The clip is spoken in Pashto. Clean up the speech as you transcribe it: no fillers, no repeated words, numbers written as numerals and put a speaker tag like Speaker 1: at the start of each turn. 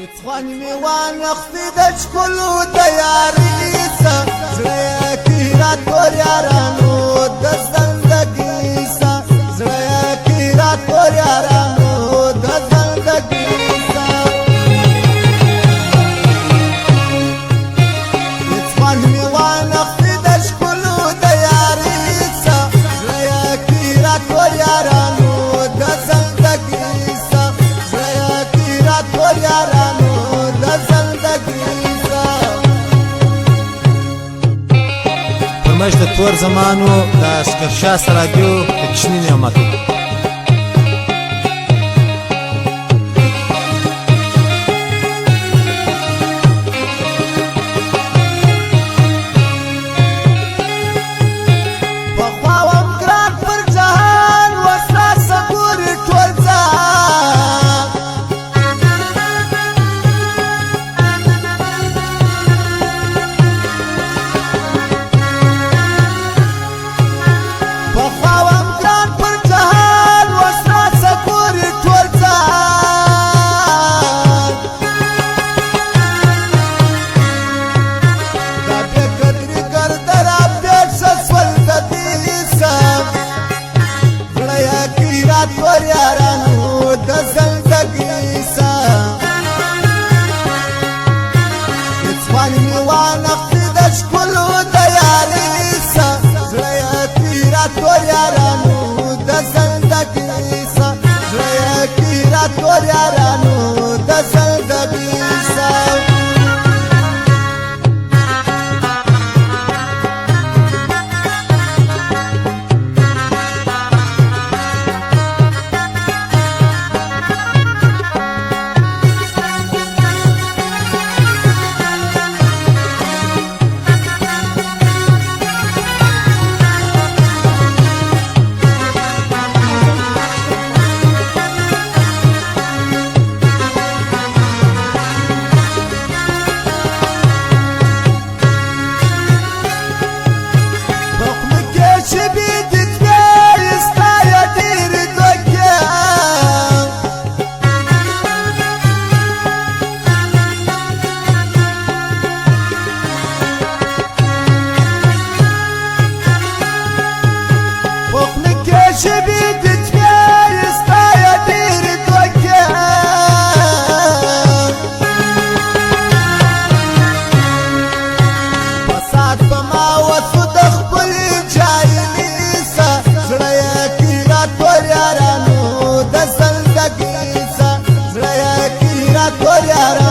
Speaker 1: اتخوان می وانختی دچ کلو دیاریسا زړه کی رات ور یارانو د زندگی سا زړه کی رات ور یارانو د زندگی سا اتخوان می وانختی دچ کلو دیاریسا زړه کی رات ور یارانو د زندگی سا زړه کی رات ور یارانو
Speaker 2: مش د تور زمانو د اسکرشاه سرادیو د کشنی نعمتو
Speaker 1: ور یارانو د زندگی سا اتخوان می وانختی د شکلو دیاری سا زړه کی رات ور یارانو د زندگی سا زړه کی رات ور یارانو د زندگی سا ور یارانو